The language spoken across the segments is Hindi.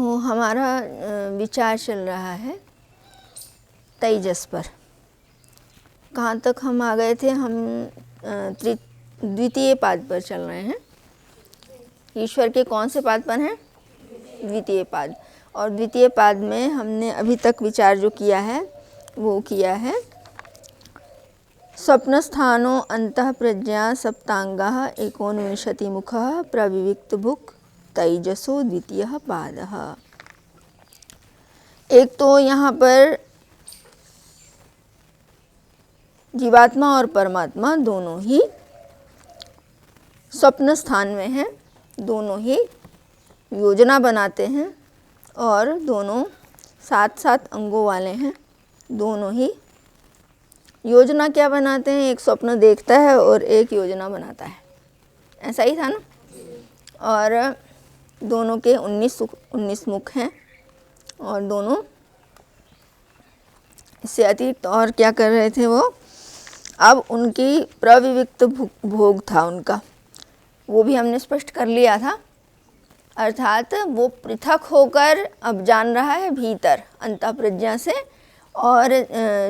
तो हमारा विचार चल रहा है तेजस पर। कहाँ तक हम आ गए थे? हम द्वितीय पाद पर चल रहे हैं। ईश्वर के कौन से पाद पर हैं? द्वितीय पाद। और द्वितीय पाद में हमने अभी तक विचार जो किया है वो किया है स्वप्न स्थानो अंतः प्रज्ञा सप्तांगा एकोनविंशति मुख प्रविविक्त भुक् तेजसो द्वितीय पादः। एक तो यहाँ पर जीवात्मा और परमात्मा दोनों ही स्वप्न स्थान में हैं, दोनों ही योजना बनाते हैं और दोनों सात सात अंगों वाले हैं। दोनों ही योजना क्या बनाते हैं? एक स्वप्न देखता है और एक योजना बनाता है। ऐसा ही था ना? और दोनों के 19 मुख हैं और दोनों इससे अतिरिक्त और क्या कर रहे थे वो? अब उनकी प्रविविक्त भोग था उनका, वो भी हमने स्पष्ट कर लिया था। अर्थात वो पृथक होकर अब जान रहा है भीतर अंतः प्रज्ञा से, और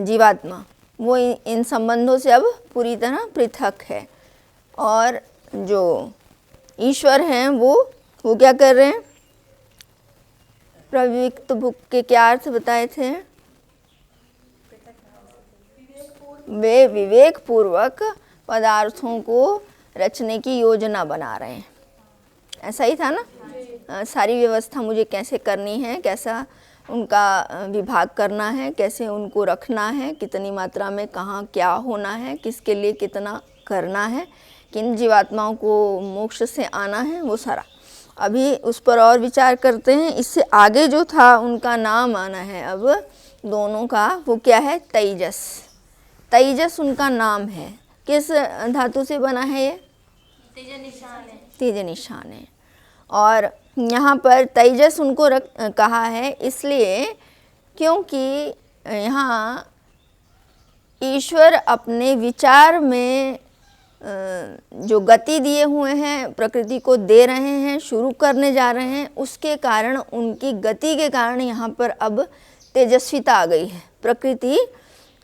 जीवात्मा वो इन संबंधों से अब पूरी तरह पृथक है। और जो ईश्वर हैं वो क्या कर रहे हैं? प्रविविक्त भुक् के क्या अर्थ बताए थे? वे विवेक पूर्वक पदार्थों को रचने की योजना बना रहे हैं। ऐसा ही था ना? सारी व्यवस्था मुझे कैसे करनी है, कैसा उनका विभाग करना है, कैसे उनको रखना है, कितनी मात्रा में कहाँ क्या होना है, किसके लिए कितना करना है, किन जीवात्माओं को मोक्ष से आना है, वो सारा अभी उस पर और विचार करते हैं। इससे आगे जो था उनका नाम आना है अब दोनों का, वो क्या है? तेजस। तेजस उनका नाम है। किस धातु से बना है ये? तेज निशान है। तेज निशान है। और यहाँ पर तेजस उनको कहा है इसलिए क्योंकि यहाँ ईश्वर अपने विचार में जो गति दिए हुए हैं, प्रकृति को दे रहे हैं, शुरू करने जा रहे हैं, उसके कारण, उनकी गति के कारण यहाँ पर अब तेजस्विता आ गई है। प्रकृति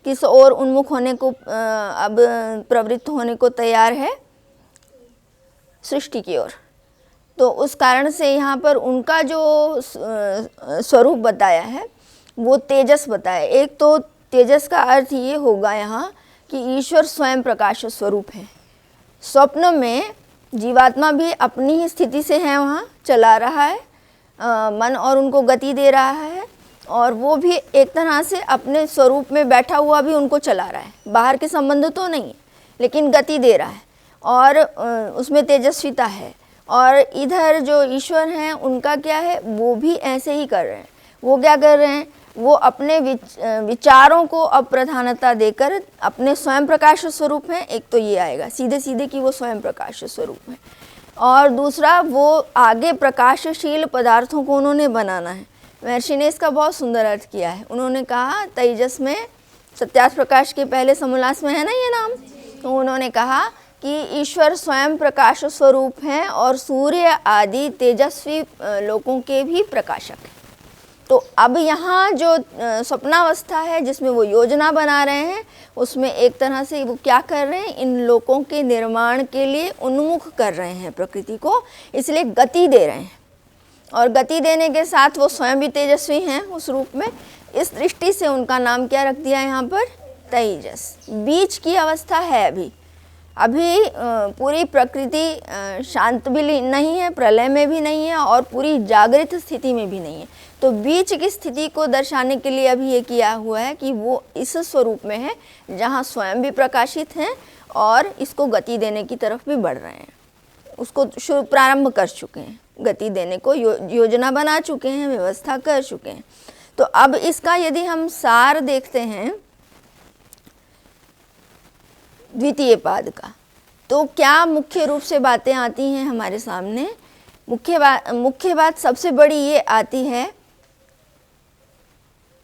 किस ओर उन्मुख होने को अब प्रवृत्त होने को तैयार है? सृष्टि की ओर। तो उस कारण से यहाँ पर उनका जो स्वरूप बताया है वो तेजस बताया। एक तो तेजस का अर्थ ये होगा यहाँ कि ईश्वर स्वयं प्रकाश स्वरूप है। स्वप्न में जीवात्मा भी अपनी ही स्थिति से है, वहाँ चला रहा है मन और उनको गति दे रहा है, और वो भी एक तरह से अपने स्वरूप में बैठा हुआ भी उनको चला रहा है। बाहर के संबंध तो नहीं है लेकिन गति दे रहा है और उसमें तेजस्विता है। और इधर जो ईश्वर हैं उनका क्या है? वो भी ऐसे ही कर रहे हैं। वो क्या कर रहे हैं? वो अपने विचारों को अब प्रधानता देकर अपने स्वयं प्रकाश स्वरूप हैं। एक तो ये आएगा सीधे सीधे कि वो स्वयं प्रकाश स्वरूप हैं, और दूसरा वो आगे प्रकाशशील पदार्थों को उन्होंने बनाना है। महर्षि ने इसका बहुत सुंदर अर्थ किया है। उन्होंने कहा तेजस में सत्यार्थ प्रकाश के पहले समोल्लास में है ना ये नाम, तो उन्होंने कहा कि ईश्वर स्वयं प्रकाश स्वरूप हैं और सूर्य आदि तेजस्वी लोकों के भी प्रकाशक हैं। तो अब यहाँ जो स्वप्नावस्था है जिसमें वो योजना बना रहे हैं, उसमें एक तरह से वो क्या कर रहे हैं? इन लोकों के निर्माण के लिए उन्मुख कर रहे हैं प्रकृति को, इसलिए गति दे रहे हैं। और गति देने के साथ वो स्वयं भी तेजस्वी हैं उस रूप में। इस दृष्टि से उनका नाम क्या रख दिया यहाँ पर? तेजस। बीच की अवस्था है अभी पूरी प्रकृति शांत भी नहीं है, प्रलय में भी नहीं है और पूरी जागृत स्थिति में भी नहीं है। तो बीच की स्थिति को दर्शाने के लिए अभी ये किया हुआ है कि वो इस स्वरूप में है जहाँ स्वयं भी प्रकाशित हैं और इसको गति देने की तरफ भी बढ़ रहे हैं। उसको शुरू प्रारंभ कर चुके हैं, गति देने को योजना बना चुके हैं, व्यवस्था कर चुके हैं। तो अब इसका यदि हम सार देखते हैं द्वितीय पाद का, तो क्या मुख्य रूप से बातें आती हैं हमारे सामने? मुख्य बात सबसे बड़ी ये आती है,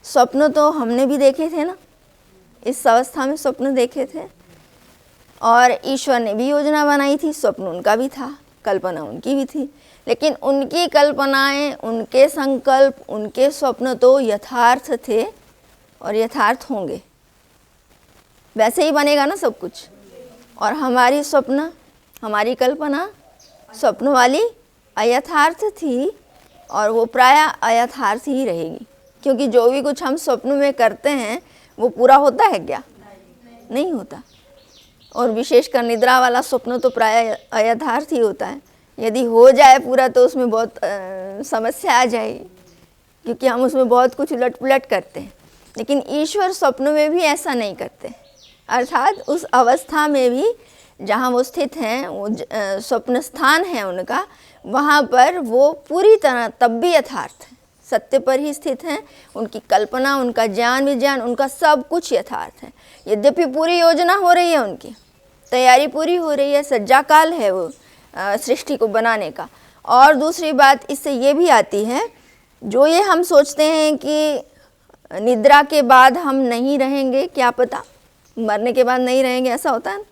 स्वप्न तो हमने भी देखे थे ना, इस अवस्था में स्वप्न देखे थे और ईश्वर ने भी योजना बनाई थी, स्वप्न उनका भी था। कल्पना उनकी भी थी, लेकिन उनकी कल्पनाएं, उनके संकल्प, उनके स्वप्न तो यथार्थ थे और यथार्थ होंगे। वैसे ही बनेगा ना सब कुछ। और हमारी स्वप्न, हमारी कल्पना स्वप्न वाली अयथार्थ थी और वो प्रायः अयथार्थ ही रहेगी, क्योंकि जो भी कुछ हम स्वप्न में करते हैं वो पूरा होता है क्या? नहीं होता। और विशेषकर निद्रा वाला स्वप्न तो प्रायः अयथार्थ ही होता है। यदि हो जाए पूरा तो उसमें बहुत समस्या आ जाएगी, क्योंकि हम उसमें बहुत कुछ उलट पुलट करते हैं। लेकिन ईश्वर स्वप्न में भी ऐसा नहीं करते, अर्थात उस अवस्था में भी जहाँ वो स्थित हैं, वो स्वप्न स्थान है उनका, वहाँ पर वो पूरी तरह तब भी यथार्थ है, सत्य पर ही स्थित हैं। उनकी कल्पना, उनका ज्ञान विज्ञान, उनका सब कुछ यथार्थ है। यद्यपि पूरी योजना हो रही है, उनकी तैयारी पूरी हो रही है, सज्जा काल है वो सृष्टि को बनाने का। और दूसरी बात इससे ये भी आती है, जो ये हम सोचते हैं कि निद्रा के बाद हम नहीं रहेंगे, क्या पता मरने के बाद नहीं रहेंगे, ऐसा होता है ना।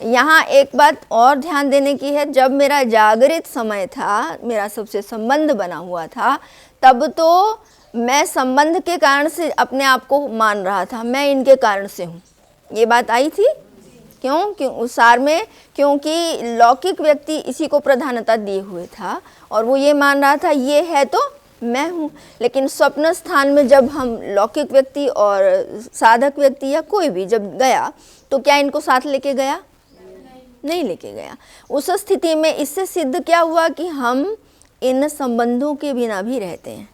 यहाँ एक बात और ध्यान देने की है, जब मेरा जागृत समय था, मेरा सबसे संबंध बना हुआ था, तब तो मैं संबंध के कारण से अपने आप को मान रहा था, मैं इनके कारण से हूँ। ये बात आई थी। क्यों उस सार में? क्योंकि लौकिक व्यक्ति इसी को प्रधानता दिए हुए था और वो ये मान रहा था ये है तो मैं हूँ। लेकिन स्वप्न स्थान में जब हम लौकिक व्यक्ति और साधक व्यक्ति या कोई भी जब गया, तो क्या इनको साथ लेके गया? नहीं लेके गया। उस स्थिति में इससे सिद्ध क्या हुआ कि हम इन संबंधों के बिना भी रहते हैं।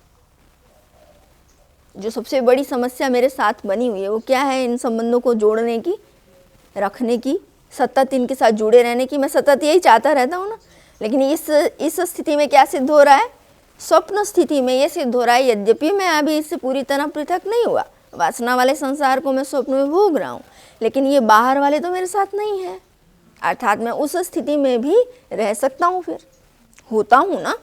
जो सबसे बड़ी समस्या मेरे साथ बनी हुई है वो क्या है? इन संबंधों को जोड़ने की, रखने की, सतत इनके साथ जुड़े रहने की। मैं सतत यही चाहता रहता हूँ ना, लेकिन इस स्थिति में क्या सिद्ध हो रहा है? स्वप्न स्थिति में ये सिद्ध हो रहा है, यद्यपि मैं अभी इससे पूरी तरह पृथक नहीं हुआ, वासना वाले संसार को मैं स्वप्न में भोग रहा हूँ, लेकिन ये बाहर वाले तो मेरे साथ नहीं है। अर्थात मैं उस स्थिति में भी रह सकता हूँ, फिर होता हूँ ना।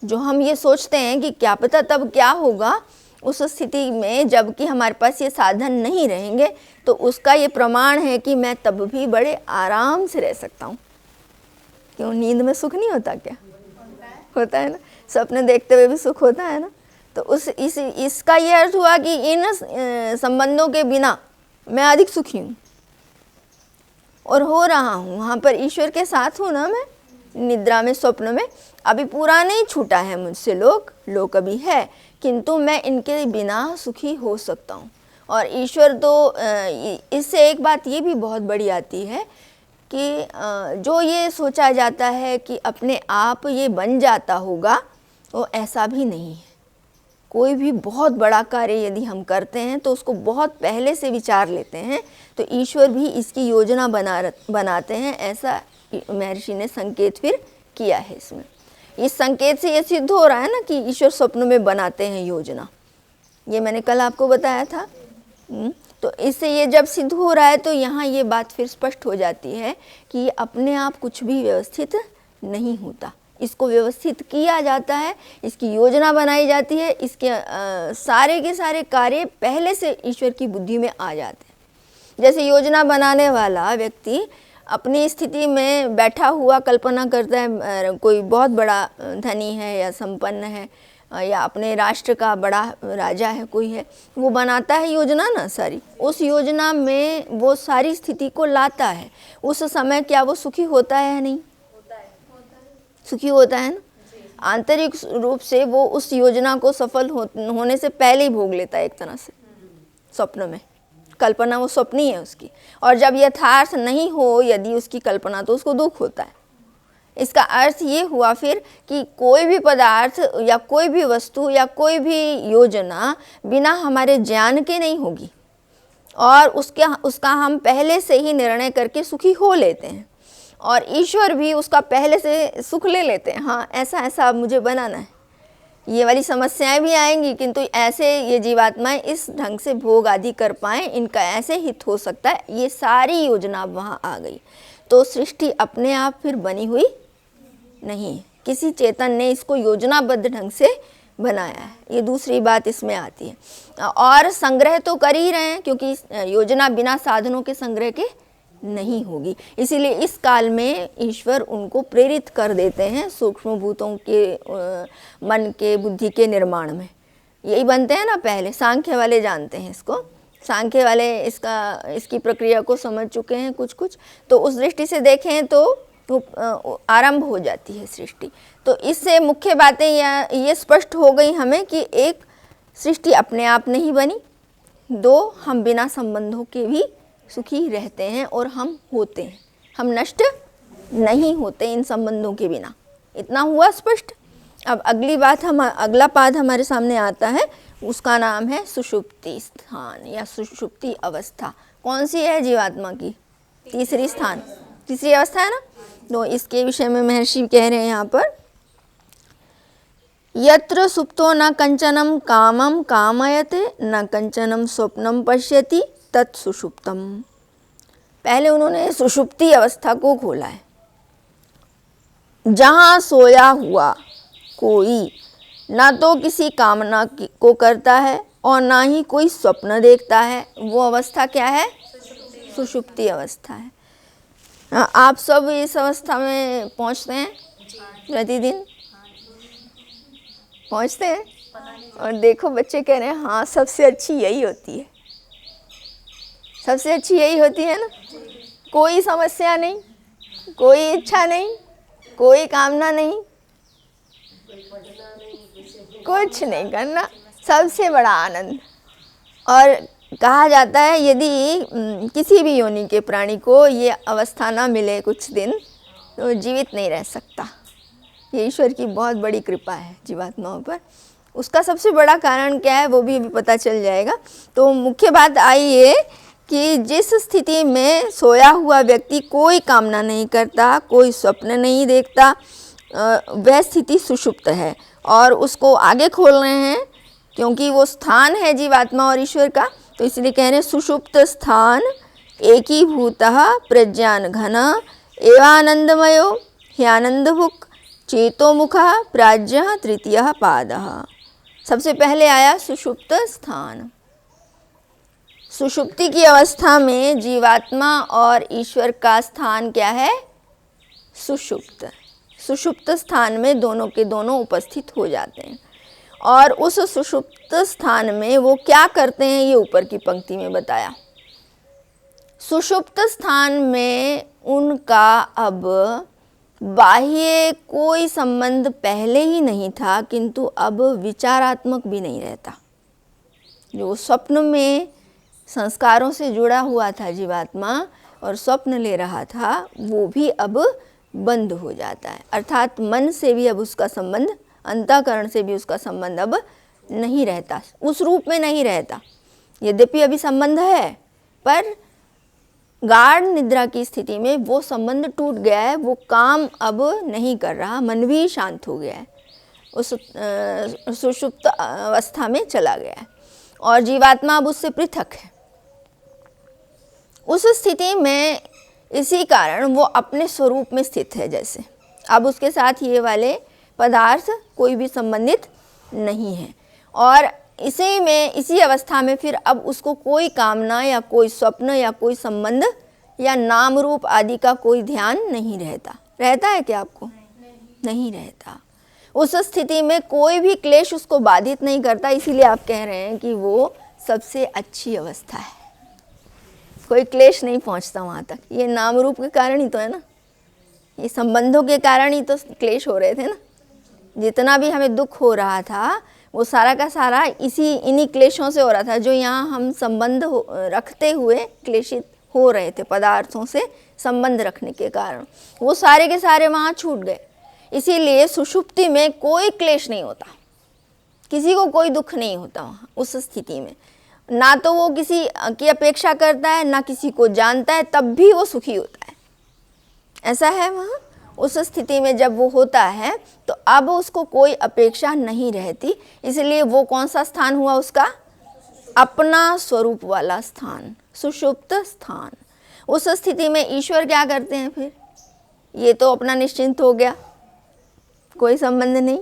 जो हम ये सोचते हैं कि क्या पता तब क्या होगा उस स्थिति में, जबकि हमारे पास ये साधन नहीं रहेंगे, तो उसका ये प्रमाण है कि मैं तब भी बड़े आराम से रह सकता हूँ। क्यों? नींद में सुख नहीं होता क्या? होता है ना। सपने देखते हुए भी सुख होता है ना। तो इसका ये अर्थ हुआ कि इन संबंधों के बिना मैं अधिक सुखी हूँ और हो रहा हूँ, वहाँ पर ईश्वर के साथ हूँ ना मैं, निद्रा में, स्वप्न में। अभी पूरा नहीं छूटा है मुझसे लोक अभी है, किंतु मैं इनके बिना सुखी हो सकता हूँ। और ईश्वर तो इससे एक बात ये भी बहुत बड़ी आती है कि जो ये सोचा जाता है कि अपने आप ये बन जाता होगा, वो ऐसा भी नहीं है। कोई भी बहुत बड़ा कार्य यदि हम करते हैं तो उसको बहुत पहले से विचार लेते हैं, तो ईश्वर भी इसकी योजना बनाते हैं। ऐसा महर्षि ने संकेत फिर किया है इसमें। इस संकेत से ये सिद्ध हो रहा है ना कि ईश्वर स्वप्न में बनाते हैं योजना। ये मैंने कल आपको बताया था। तो इससे ये जब सिद्ध हो रहा है तो यहाँ ये बात फिर स्पष्ट हो जाती है कि ये अपने आप कुछ भी व्यवस्थित नहीं होता। इसको व्यवस्थित किया जाता है, इसकी योजना बनाई जाती है, इसके सारे के सारे कार्य पहले से ईश्वर की बुद्धि में आ जाते हैं। जैसे योजना बनाने वाला व्यक्ति अपनी स्थिति में बैठा हुआ कल्पना करता है, कोई बहुत बड़ा धनी है या संपन्न है या अपने राष्ट्र का बड़ा राजा है, कोई है, वो बनाता है योजना ना सारी। उस योजना में वो सारी स्थिति को लाता है। उस समय क्या वो सुखी होता है या नहीं? सुखी होता है ना। आंतरिक रूप से वो उस योजना को सफल होने से पहले ही भोग लेता है एक तरह से। स्वप्न में कल्पना वो स्वप्न ही है उसकी, और जब यथार्थ नहीं हो यदि उसकी कल्पना, तो उसको दुख होता है। इसका अर्थ ये हुआ फिर कि कोई भी पदार्थ या कोई भी वस्तु या कोई भी योजना बिना हमारे ज्ञान के नहीं होगी, और उसका हम पहले से ही निर्णय करके सुखी हो लेते हैं। और ईश्वर भी उसका पहले से सुख ले लेते हैं। हाँ, ऐसा ऐसा मुझे बनाना है। ये वाली समस्याएं भी आएंगी, किंतु ऐसे ये जीवात्माएं इस ढंग से भोग आदि कर पाएँ, इनका ऐसे हित हो सकता है। ये सारी योजना वहाँ आ गई। तो सृष्टि अपने आप फिर बनी हुई नहीं, किसी चेतन ने इसको योजनाबद्ध ढंग से बनाया है। ये दूसरी बात इसमें आती है। और संग्रह तो कर ही रहे हैं, क्योंकि योजना बिना साधनों के संग्रह के नहीं होगी। इसीलिए इस काल में ईश्वर उनको प्रेरित कर देते हैं सूक्ष्म भूतों के मन के बुद्धि के निर्माण में। यही बनते हैं ना, पहले सांख्य वाले जानते हैं इसको, सांख्य वाले इसकी प्रक्रिया को समझ चुके हैं कुछ कुछ। तो उस दृष्टि से देखें तो आरंभ हो जाती है सृष्टि। तो इससे मुख्य बातें ये स्पष्ट हो गई हमें कि एक, सृष्टि अपने आप नहीं बनी, दो, हम बिना संबंधों के भी सुखी रहते हैं और हम होते हैं, हम नष्ट नहीं होते इन संबंधों के बिना। इतना हुआ स्पष्ट। अब अगली बात, अगला पाद हमारे सामने आता है, उसका नाम है सुषुप्ति स्थान या सुषुप्ति अवस्था। कौन सी है जीवात्मा की? तीसरी अवस्था है ना। तो इसके विषय में महर्षि कह रहे हैं यहाँ पर, यत्र सुप्तो न कंचनम कामम कामयते न कंचनम स्वप्नम पश्यति तत् सुषुप्तम। पहले उन्होंने सुषुप्ति अवस्था को खोला है, जहाँ सोया हुआ कोई ना तो किसी कामना को करता है और ना ही कोई स्वप्न देखता है, वो अवस्था क्या है? सुषुप्ति अवस्था है। आप सब इस अवस्था में पहुँचते हैं? प्रतिदिन पहुँचते हैं? और देखो बच्चे कह रहे हैं हाँ सबसे अच्छी यही होती है, सबसे अच्छी यही होती है ना। कोई समस्या नहीं, कोई इच्छा नहीं, कोई कामना नहीं, कुछ नहीं करना, सबसे बड़ा आनंद। और कहा जाता है यदि किसी भी योनि के प्राणी को ये अवस्था ना मिले कुछ दिन तो जीवित नहीं रह सकता। ये ईश्वर की बहुत बड़ी कृपा है जीवात्माओं पर। उसका सबसे बड़ा कारण क्या है वो भी अभी पता चल जाएगा। तो मुख्य बात आई ये कि जिस स्थिति में सोया हुआ व्यक्ति कोई कामना नहीं करता, कोई स्वप्न नहीं देखता, वह स्थिति सुषुप्त है। और उसको आगे खोल रहे हैं क्योंकि वो स्थान है जीवात्मा और ईश्वर का, तो इसलिए कह रहे हैं सुषुप्त स्थान एकीभूतः प्रज्ञान घन एवानंदमयो ह्यानंदभुक् चेतोमुखः प्राज्ञः तृतीयः पादः। सबसे पहले आया सुषुप्त स्थान। सुषुप्ति की अवस्था में जीवात्मा और ईश्वर का स्थान क्या है? सुषुप्त। सुषुप्त स्थान में दोनों के दोनों उपस्थित हो जाते हैं। और उस सुषुप्त स्थान में वो क्या करते हैं ये ऊपर की पंक्ति में बताया। सुषुप्त स्थान में उनका अब बाह्य कोई संबंध पहले ही नहीं था, किंतु अब विचारात्मक भी नहीं रहता। जो स्वप्न में संस्कारों से जुड़ा हुआ था जीवात्मा और स्वप्न ले रहा था, वो भी अब बंद हो जाता है। अर्थात मन से भी अब उसका संबंध, अंतःकरण से भी उसका संबंध अब नहीं रहता, उस रूप में नहीं रहता। यद्यपि अभी संबंध है, पर गाढ़ निद्रा की स्थिति में वो संबंध टूट गया है, वो काम अब नहीं कर रहा, मन भी शांत हो गया है, उस सुषुप्त अवस्था में चला गया है और जीवात्मा अब उससे पृथक है। उस स्थिति में इसी कारण वो अपने स्वरूप में स्थित है। जैसे अब उसके साथ ये वाले पदार्थ कोई भी संबंधित नहीं है और इसी अवस्था में फिर अब उसको कोई कामना या कोई स्वप्न या कोई संबंध या नाम रूप आदि का कोई ध्यान नहीं रहता। रहता है क्या आपको? नहीं रहता। उस स्थिति में कोई भी क्लेश उसको बाधित नहीं करता। इसीलिए आप कह रहे हैं कि वो सबसे अच्छी अवस्था है, कोई क्लेश नहीं पहुंचता वहाँ तक। ये नाम रूप के कारण ही तो है ना, ये संबंधों के कारण ही तो क्लेश हो रहे थे ना। जितना भी हमें दुख हो रहा था वो सारा का सारा इन्हीं क्लेशों से हो रहा था, जो यहाँ हम संबंध रखते हुए क्लेशित हो रहे थे। पदार्थों से संबंध रखने के कारण वो सारे के सारे वहाँ छूट गए। इसीलिए सुषुप्ति में कोई क्लेश नहीं होता, किसी को कोई दुख नहीं होता वहाँ। उस स्थिति में ना तो वो किसी की अपेक्षा करता है, ना किसी को जानता है, तब भी वो सुखी होता है। ऐसा है वहाँ। उस स्थिति में जब वो होता है तो अब उसको कोई अपेक्षा नहीं रहती। इसलिए वो कौन सा स्थान हुआ उसका? अपना स्वरूप वाला स्थान, सुषुप्त स्थान। उस स्थिति में ईश्वर क्या करते हैं फिर? ये तो अपना निश्चिंत हो गया, कोई संबंध नहीं,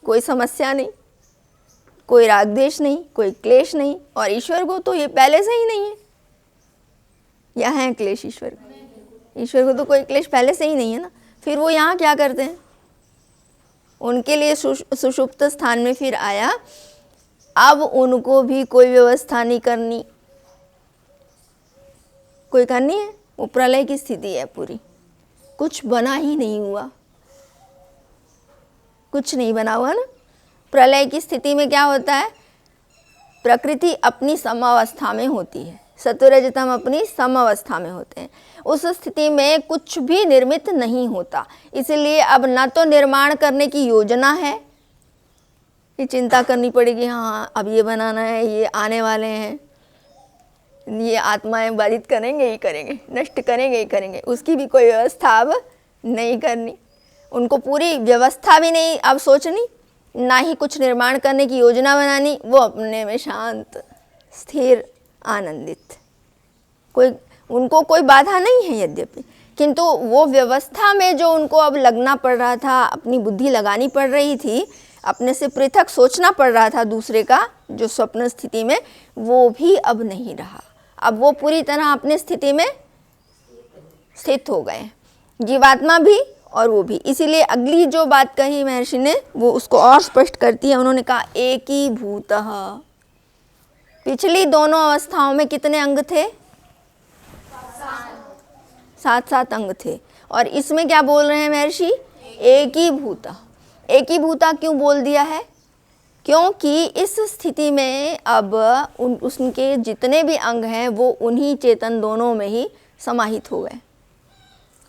कोई समस्या नहीं, कोई राग द्वेष नहीं, कोई क्लेश नहीं। और ईश्वर को तो ये पहले से ही नहीं है, या है क्लेश ईश्वर को? ईश्वर को तो कोई क्लेश पहले से ही नहीं है ना, फिर वो यहाँ क्या करते हैं? उनके लिए सुषुप्त स्थान में फिर आया। अब उनको भी कोई व्यवस्था नहीं करनी, कोई करनी है। वो प्रलय की स्थिति है पूरी, कुछ बना ही नहीं हुआ, कुछ नहीं बना हुआ ना। प्रलय की स्थिति में क्या होता है? प्रकृति अपनी समावस्था में होती है, सत्वरजतम अपनी समावस्था में होते हैं। उस स्थिति में कुछ भी निर्मित नहीं होता, इसलिए अब न तो निर्माण करने की योजना है, ये चिंता करनी पड़ेगी, हाँ अब ये बनाना है, ये आने वाले हैं, ये आत्माएं बाधित करेंगे ही करेंगे, नष्ट करेंगे ही करेंगे, उसकी भी कोई व्यवस्था अब नहीं करनी। उनको पूरी व्यवस्था भी नहीं अब सोचनी, ना ही कुछ निर्माण करने की योजना बनानी। वो अपने में शांत, स्थिर, आनंदित, कोई उनको कोई बाधा नहीं है यद्यपि, किंतु वो व्यवस्था में जो उनको अब लगना पड़ रहा था, अपनी बुद्धि लगानी पड़ रही थी, अपने से पृथक सोचना पड़ रहा था दूसरे का, जो स्वप्न स्थिति में, वो भी अब नहीं रहा। अब वो पूरी तरह अपने स्थिति में स्थित हो गए, जीवात्मा भी और वो भी। इसीलिए अगली जो बात कही महर्षि ने वो उसको और स्पष्ट करती है। उन्होंने कहा एकीभूतः। पिछली दोनों अवस्थाओं में कितने अंग थे? 7 अंग थे, और इसमें क्या बोल रहे हैं महर्षि? एकीभूतः। एकीभूता क्यों बोल दिया है? क्योंकि इस स्थिति में अब उसके जितने भी अंग हैं वो उन्हीं चेतन दोनों में ही समाहित हो गए।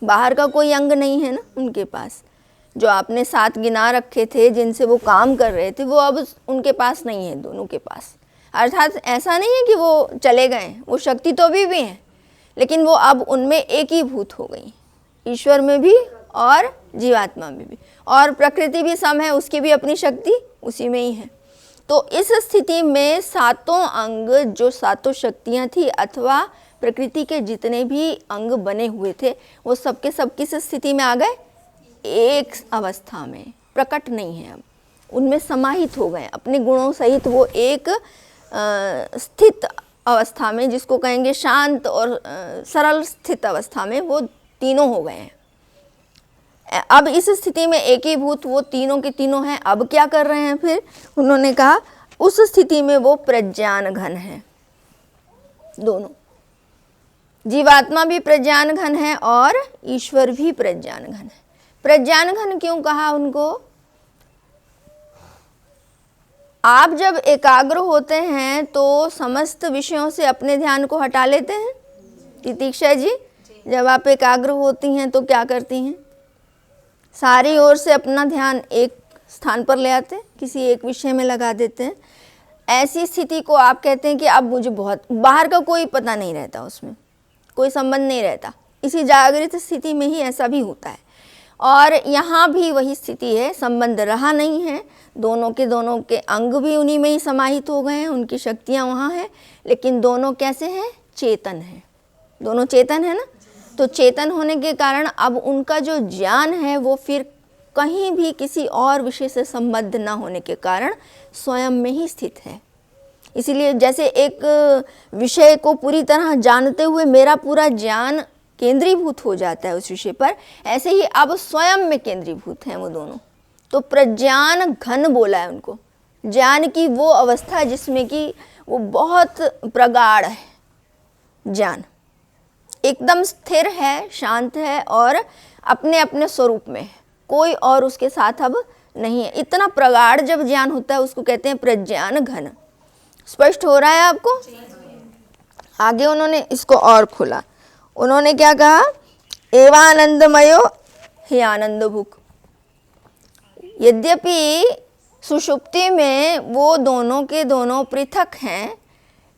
बाहर का कोई अंग नहीं है ना उनके पास। जो आपने 7 गिना रखे थे जिनसे वो काम कर रहे थे, वो अब उनके पास नहीं है, दोनों के पास। अर्थात ऐसा नहीं है कि वो चले गए, वो शक्ति तो अभी भी है, लेकिन वो अब उनमें एकीभूत हो गई, ईश्वर में भी और जीवात्मा में भी। और प्रकृति भी सम है, उसकी भी अपनी शक्ति उसी में ही है। तो इस स्थिति में 7 अंग, जो 7 शक्तियाँ थी अथवा प्रकृति के जितने भी अंग बने हुए थे, वो सबके सब किस स्थिति में आ गए? एक अवस्था में, प्रकट नहीं है, अब उनमें समाहित हो गए अपने गुणों सहित। वो एक स्थित अवस्था में, जिसको कहेंगे शांत और सरल स्थित अवस्था में, वो तीनों हो गए हैं। अब इस स्थिति में एकीभूत वो तीनों के तीनों हैं। अब क्या कर रहे हैं फिर? उन्होंने कहा उस स्थिति में वो प्रज्ञान घन है, दोनों, जीवात्मा भी प्रज्ञान घन है और ईश्वर भी प्रज्ञान घन है। प्रज्ञान घन क्यों कहा उनको? आप जब एकाग्र होते हैं तो समस्त विषयों से अपने ध्यान को हटा लेते हैं। तितीक्षा जी, जब आप एकाग्र होती हैं तो क्या करती हैं? सारी ओर से अपना ध्यान एक स्थान पर ले आते हैं, किसी एक विषय में लगा देते हैं। ऐसी स्थिति को आप कहते हैं कि अब मुझे बहुत, बाहर का कोई पता नहीं रहता, उसमें कोई संबंध नहीं रहता। इसी जागृत स्थिति में ही ऐसा भी होता है, और यहाँ भी वही स्थिति है, संबंध रहा नहीं है। दोनों के अंग भी उन्हीं में ही समाहित हो गए हैं, उनकी शक्तियाँ वहाँ हैं, लेकिन दोनों कैसे हैं? चेतन हैं, दोनों चेतन है ना। तो चेतन होने के कारण अब उनका जो ज्ञान है वो फिर कहीं भी किसी और विषय से संबद्ध न होने के कारण स्वयं में ही स्थित है। इसीलिए जैसे एक विषय को पूरी तरह जानते हुए मेरा पूरा ज्ञान केंद्रीभूत हो जाता है उस विषय पर, ऐसे ही अब स्वयं में केंद्रीभूत हैं वो दोनों। तो प्रज्ञान घन बोला है उनको, ज्ञान की वो अवस्था जिसमें कि वो बहुत प्रगाढ़ है, ज्ञान एकदम स्थिर है, शांत है और अपने अपने स्वरूप में है, कोई और उसके साथ अब नहीं है। इतना प्रगाढ़ जब ज्ञान होता है उसको कहते हैं प्रज्ञान घन। स्पष्ट हो रहा है आपको? आगे उन्होंने इसको और खोला। उन्होंने क्या कहा? एवानंदमयो हे आनंद भुक। यद्यपि सुषुप्ति में वो दोनों के दोनों पृथक हैं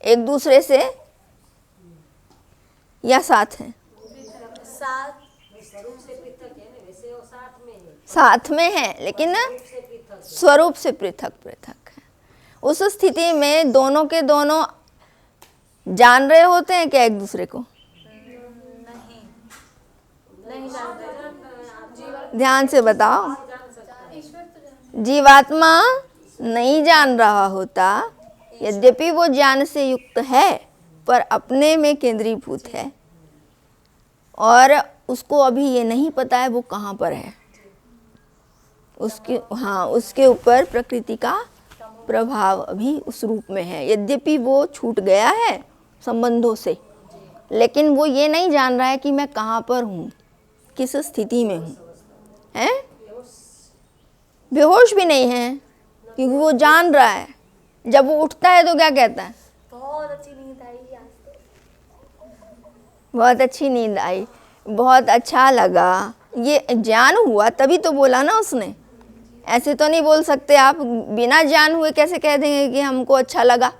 एक दूसरे से, या साथ हैं? साथ में है, लेकिन स्वरूप से पृथक पृथक है। उस स्थिति में दोनों के दोनों जान रहे होते हैं क्या एक दूसरे को? नहीं जानते। ध्यान से बताओ। जीवात्मा नहीं जान रहा होता, यद्यपि वो ज्ञान से युक्त है, पर अपने में केंद्रीभूत है, और उसको अभी ये नहीं पता है वो कहाँ पर है। उसके ऊपर प्रकृति का प्रभाव अभी उस रूप में है। यद्यपि वो छूट गया है संबंधों से, लेकिन वो ये नहीं जान रहा है कि मैं कहाँ पर हूँ, किस स्थिति में हूँ। हैं? बेहोश भी नहीं है, क्योंकि वो जान रहा है। जब वो उठता है तो क्या कहता है? बहुत अच्छी नींद आई आज तो। बहुत अच्छी नींद आई, बहुत अच्छा लगा। ये ज्ञान हुआ तभी तो बोला ना उसने। ऐसे तो नहीं बोल सकते आप, बिना ज्ञान हुए कैसे कह देंगे कि हमको अच्छा लगा?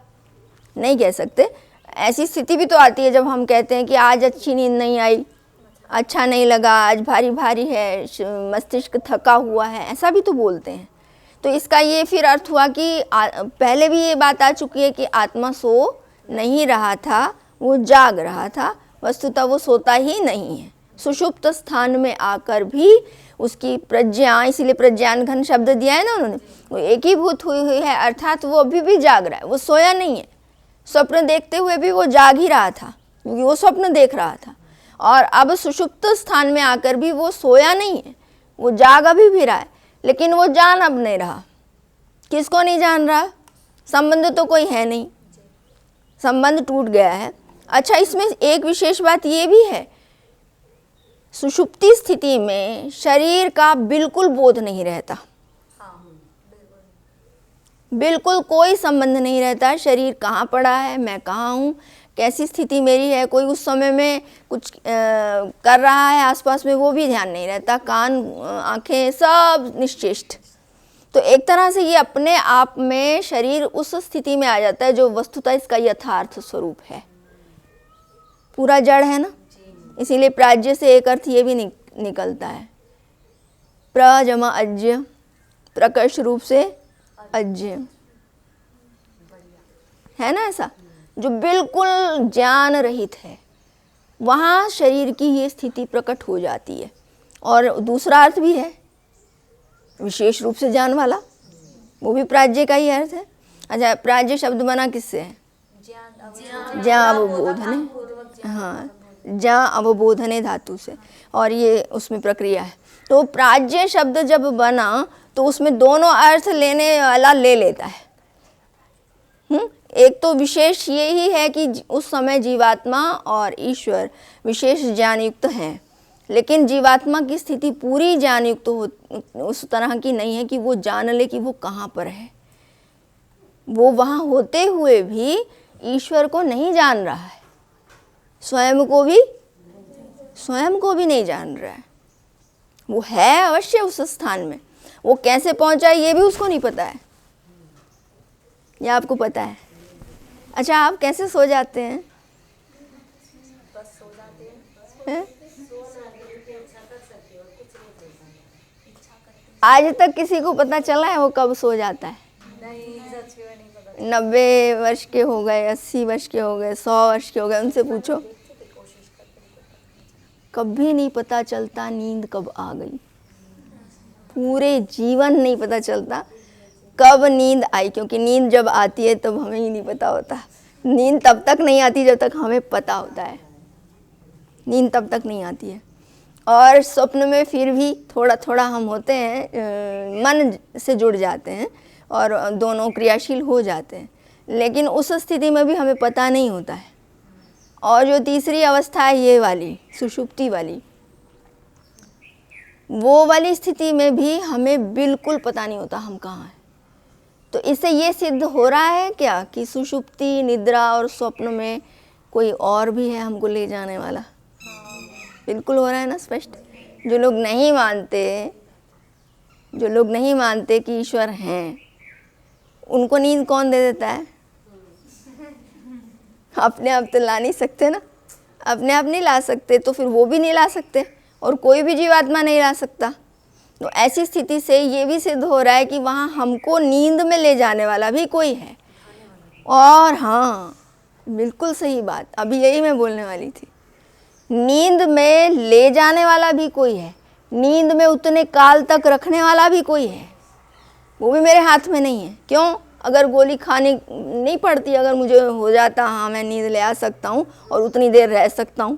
नहीं कह सकते। ऐसी स्थिति भी तो आती है जब हम कहते हैं कि आज अच्छी नींद नहीं आई, अच्छा नहीं लगा, आज भारी भारी है, मस्तिष्क थका हुआ है, ऐसा भी तो बोलते हैं। तो इसका ये फिर अर्थ हुआ कि पहले भी ये बात आ चुकी है कि आत्मा सो नहीं रहा था, वो जाग रहा था। वस्तुतः वो सोता ही नहीं है। सुषुप्त स्थान में आकर भी उसकी प्रज्ञा, इसीलिए प्रज्ञान घन शब्द दिया है ना उन्होंने, वो एकीभूत हुई हुई है, अर्थात वो अभी भी जाग रहा है, वो सोया नहीं है। स्वप्न देखते हुए भी वो जाग ही रहा था, क्योंकि वो स्वप्न देख रहा था। और अब सुषुप्त स्थान में आकर भी वो सोया नहीं है, वो जाग अभी भी रहा है, लेकिन वो जान अब नहीं रहा। किसको नहीं जान रहा? संबंध तो कोई है नहीं, संबंध टूट गया है। अच्छा, इसमें एक विशेष बात ये भी है, सुषुप्ति स्थिति में शरीर का बिल्कुल बोध नहीं रहता, बिल्कुल कोई संबंध नहीं रहता। शरीर कहाँ पड़ा है, मैं कहाँ हूँ, कैसी स्थिति मेरी है, कोई उस समय में कुछ कर रहा है आसपास में, वो भी ध्यान नहीं रहता। कान, आंखें सब निश्चेष्ट। तो एक तरह से ये अपने आप में शरीर उस स्थिति में आ जाता है जो वस्तुतः इसका यथार्थ स्वरूप है। पूरा जड़ है ना, इसीलिए प्राज्य से एक अर्थ ये भी निकलता है, प्रजमा अज्य, प्रकर्ष रूप से अज्य, है ना ऐसा, जो बिल्कुल ज्ञान रहित है, वहाँ शरीर की ये स्थिति प्रकट हो जाती है। और दूसरा अर्थ भी है, विशेष रूप से ज्ञान वाला, वो भी प्राज्य का ही अर्थ है। अच्छा, प्राज्य शब्द बना किससे है? ज्ञान अवबोधन, हाँ, ज्ञान अवबोधने धातु से, और ये उसमें प्रक्रिया है। तो प्राज्य शब्द जब बना तो उसमें दोनों अर्थ लेने वाला ले लेता है। एक तो विशेष ये ही है कि उस समय जीवात्मा और ईश्वर विशेष ज्ञान युक्त हैं, लेकिन जीवात्मा की स्थिति पूरी ज्ञान युक्त उस तरह की नहीं है कि वो जान ले कि वो कहाँ पर है। वो वहाँ होते हुए भी ईश्वर को नहीं जान रहा है, स्वयं को भी नहीं जान रहा है। वो है अवश्य उस स्थान में, वो कैसे पहुंचा ये भी उसको नहीं पता है, या आपको पता है? अच्छा, आप कैसे सो जाते हैं? बस सो जाते हैं। आज तक किसी को पता चला है वो कब सो जाता है? नहीं, सच में नहीं पता। 90 वर्ष के हो गए, 80 वर्ष के हो गए, 100 वर्ष के हो गए, उनसे पूछो, कभी नहीं पता चलता नींद कब आ गई। पूरे जीवन नहीं पता चलता कब नींद आई, क्योंकि नींद जब आती है तब हमें ही नहीं पता होता। नींद तब तक नहीं आती जब तक हमें पता होता है, नींद तब तक नहीं आती है। और स्वप्न में फिर भी थोड़ा थोड़ा हम होते हैं, मन से जुड़ जाते हैं और दोनों क्रियाशील हो जाते हैं, लेकिन उस स्थिति में भी हमें पता नहीं होता है। और जो तीसरी अवस्था है ये वाली सुषुप्ति वाली, वो वाली स्थिति में भी हमें बिल्कुल पता नहीं होता हम कहाँ हैं। तो इससे ये सिद्ध हो रहा है क्या कि सुषुप्ति, निद्रा और स्वप्न में कोई और भी है हमको ले जाने वाला? बिल्कुल हो रहा है ना, स्पष्ट। जो लोग नहीं मानते कि ईश्वर हैं, उनको नींद कौन दे देता है? अपने आप तो ला नहीं सकते ना, अपने आप नहीं ला सकते तो फिर वो भी नहीं ला सकते और कोई भी जीवात्मा नहीं ला सकता। तो ऐसी स्थिति से ये भी सिद्ध हो रहा है कि वहाँ हमको नींद में ले जाने वाला भी कोई है। और हाँ, बिल्कुल सही बात, अभी यही मैं बोलने वाली थी, नींद में ले जाने वाला भी कोई है, नींद में उतने काल तक रखने वाला भी कोई है। वो भी मेरे हाथ में नहीं है। क्यों? अगर गोली खानी नहीं पड़ती, अगर मुझे हो जाता हाँ मैं नींद ले आ सकता हूँ और उतनी देर रह सकता हूँ,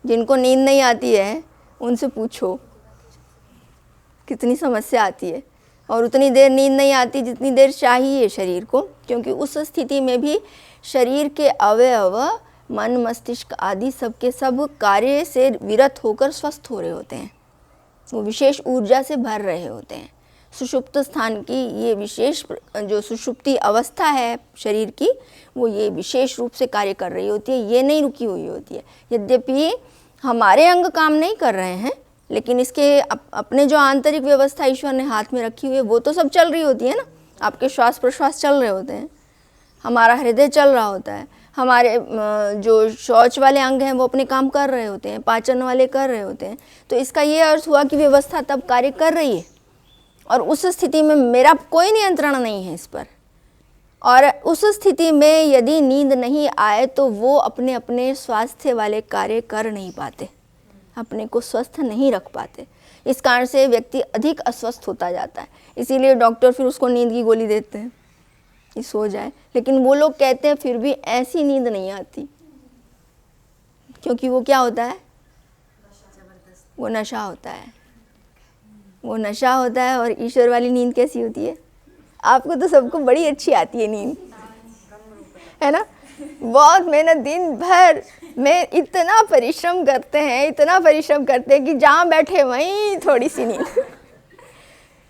जिनको नींद नहीं आती है उनसे पूछो कितनी समस्या आती है, और उतनी देर नींद नहीं आती जितनी देर चाहिए शरीर को, क्योंकि उस स्थिति में भी शरीर के अवयव, मन, मस्तिष्क आदि सबके सब कार्य से विरत होकर स्वस्थ हो रहे होते हैं, वो विशेष ऊर्जा से भर रहे होते हैं। सुषुप्त स्थान की ये विशेष जो सुषुप्ति अवस्था है शरीर की, वो ये विशेष रूप से कार्य कर रही होती है, ये नहीं रुकी हुई होती है। यद्यपि हमारे अंग काम नहीं कर रहे हैं, लेकिन इसके अपने जो आंतरिक व्यवस्था ईश्वर ने हाथ में रखी हुई है वो तो सब चल रही होती है ना। आपके श्वास प्रश्वास चल रहे होते हैं, हमारा हृदय चल रहा होता है, हमारे जो शौच वाले अंग हैं वो अपने काम कर रहे होते हैं, पाचन वाले कर रहे होते हैं। तो इसका ये अर्थ हुआ कि व्यवस्था तब कार्य कर रही है, और उस स्थिति में मेरा कोई नियंत्रण नहीं है इस पर। और उस स्थिति में यदि नींद नहीं आए तो वो अपने अपने स्वास्थ्य वाले कार्य कर नहीं पाते, अपने को स्वस्थ नहीं रख पाते। इस कारण से व्यक्ति अधिक अस्वस्थ होता जाता है। इसीलिए डॉक्टर फिर उसको नींद की गोली देते हैं कि सो जाए, लेकिन वो लोग कहते हैं फिर भी ऐसी नींद नहीं आती, क्योंकि वो क्या होता है, वो नशा होता है, वो नशा होता है। और ईश्वर वाली नींद कैसी होती है? आपको तो सबको बड़ी अच्छी आती है नींद, है ना। बहुत मेहनत, दिन भर में इतना परिश्रम करते हैं, इतना परिश्रम करते हैं कि जहाँ बैठे वहीं थोड़ी सी नींद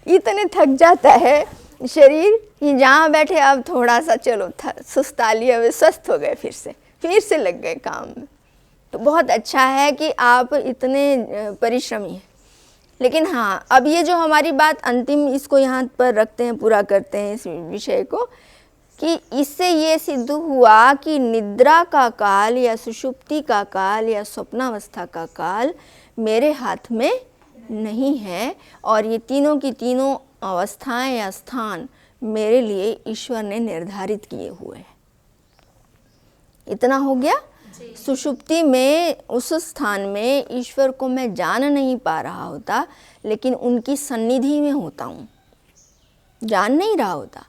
इतने थक जाता है शरीर कि जहाँ बैठे अब थोड़ा सा चलो सुस्ता लिया, वे स्वस्थ हो गए, फिर से लग गए काम में। तो बहुत अच्छा है कि आप इतने परिश्रमी हैं। लेकिन हाँ, अब ये जो हमारी बात अंतिम, इसको यहाँ पर रखते हैं, पूरा करते हैं इस विषय को, कि इससे ये सिद्ध हुआ कि निद्रा का काल या सुषुप्ति का काल या स्वप्नावस्था का काल मेरे हाथ में नहीं है, और ये तीनों की तीनों अवस्थाएं या स्थान मेरे लिए ईश्वर ने निर्धारित किए हुए हैं। इतना हो गया। सुषुप्ति में, उस स्थान में ईश्वर को मैं जान नहीं पा रहा होता, लेकिन उनकी सन्निधि में होता हूँ। जान नहीं रहा होता,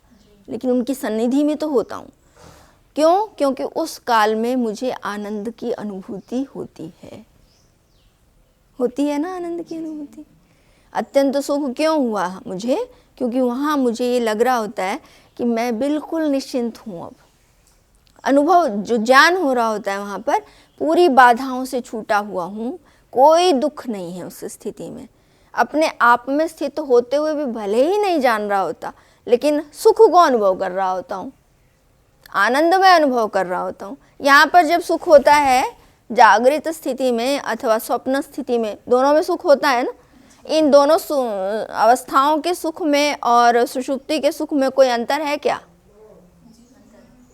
लेकिन उनकी सन्निधि में तो होता हूँ। क्यों? क्योंकि उस काल में मुझे आनंद की अनुभूति होती है ना, आनंद की अनुभूति। अत्यंत सुख क्यों हुआ मुझे? क्योंकि वहाँ मुझे ये लग रहा होता है कि मैं बिल्कुल निश्चिंत हूँ। अब अनुभव, जो ज्ञान हो रहा होता है वहाँ पर, पूरी बाधाओं से छूटा हुआ हूँ, कोई दुख नहीं है उस स्थिति में। अपने आप में स्थित होते हुए भी भले ही नहीं जान रहा होता, लेकिन सुख को अनुभव कर रहा होता हूँ, आनंदमय अनुभव कर रहा होता हूँ। यहाँ पर जब सुख होता है जागृत स्थिति में अथवा स्वप्न स्थिति में, दोनों में सुख होता है ना। इन दोनों अवस्थाओं के सुख में और सुषुप्ति के सुख में कोई अंतर है क्या?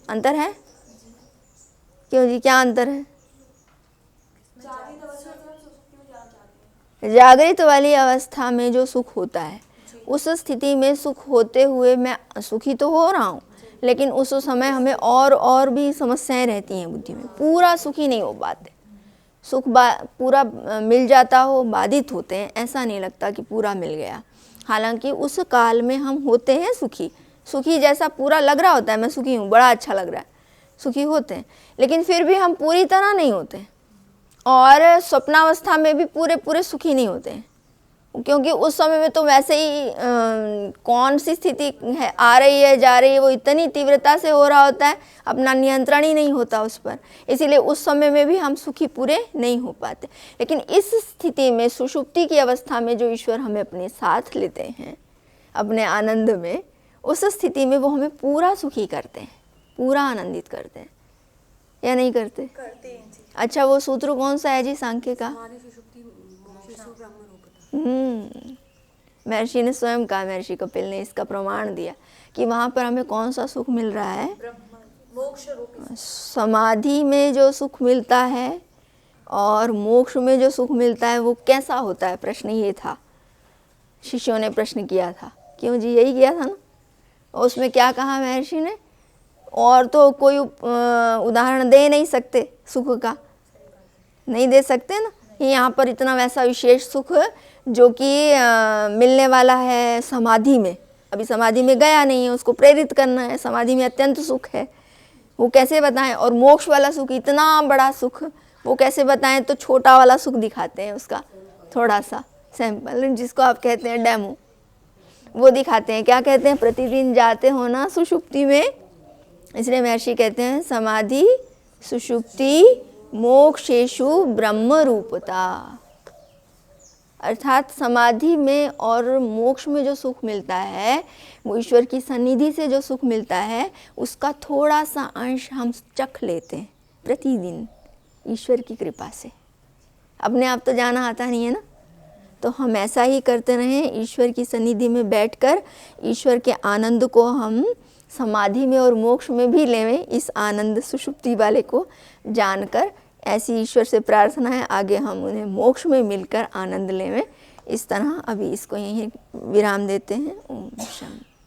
अंतर है? क्यों जी, क्या अंतर है? जागृत वाली अवस्था में जो सुख होता है, उस स्थिति में सुख होते हुए मैं सुखी तो हो रहा हूँ, लेकिन उस समय हमें और भी समस्याएं रहती हैं बुद्धि में, पूरा सुखी नहीं हो पाते। सुख पूरा मिल जाता हो, बाधित होते हैं, ऐसा नहीं लगता कि पूरा मिल गया। हालांकि उस काल में हम होते हैं सुखी जैसा पूरा लग रहा होता है, मैं सुखी हूँ, बड़ा अच्छा लग रहा है, सुखी होते हैं, लेकिन फिर भी हम पूरी तरह नहीं होते। और स्वप्नावस्था में भी पूरे सुखी नहीं होते हैं, क्योंकि उस समय में तो वैसे ही कौन सी स्थिति है, आ रही है जा रही है, वो इतनी तीव्रता से हो रहा होता है, अपना नियंत्रण ही नहीं होता उस पर। इसीलिए उस समय में भी हम सुखी पूरे नहीं हो पाते। लेकिन इस स्थिति में, सुषुप्ति की अवस्था में, जो ईश्वर हमें अपने साथ लेते हैं अपने आनंद में, उस स्थिति में वो हमें पूरा सुखी करते हैं, पूरा आनंदित करते हैं, या नहीं करते? करते हैं जी। अच्छा, वो सूत्र कौन सा है जी सांख्य का? महर्षि ने स्वयं कहा, महर्षि कपिल ने इसका प्रमाण दिया कि वहाँ पर हमें कौन सा सुख मिल रहा है? मोक्ष रूपी समाधि में जो सुख मिलता है और मोक्ष में जो सुख मिलता है वो कैसा होता है? प्रश्न ये था, शिष्यों ने प्रश्न किया था। क्यों जी, यही किया था ना। उसमें क्या कहा महर्षि ने? और तो कोई उदाहरण दे नहीं सकते सुख का, नहीं दे सकते ना। यहाँ पर इतना वैसा विशेष सुख जो कि मिलने वाला है समाधि में। अभी समाधि में गया नहीं है, उसको प्रेरित करना है, समाधि में अत्यंत सुख है, वो कैसे बताएं? और मोक्ष वाला सुख, इतना बड़ा सुख, वो कैसे बताएं, तो छोटा वाला सुख दिखाते हैं, उसका थोड़ा सा सैंपल, जिसको आप कहते हैं डेमो, वो दिखाते हैं। क्या कहते हैं, प्रतिदिन जाते हो ना सुषुप्ति में, इसलिए महर्षि कहते हैं समाधि सुषुप्ति मोक्षेषु ब्रह्म रूपता, अर्थात समाधि में और मोक्ष में जो सुख मिलता है, वो ईश्वर की सन्निधि से जो सुख मिलता है, उसका थोड़ा सा अंश हम चख लेते हैं प्रतिदिन ईश्वर की कृपा से। अपने आप तो जाना आता नहीं है ना, तो हम ऐसा ही करते रहें, ईश्वर की सन्निधि में बैठकर ईश्वर के आनंद को हम समाधि में और मोक्ष में भी लेवें, इस आनंद सुषुप्ति वाले को जानकर। ऐसी ईश्वर से प्रार्थना है, आगे हम उन्हें मोक्ष में मिलकर आनंद लेवें। इस तरह अभी इसको यहीं विराम देते हैं। ओम शांति।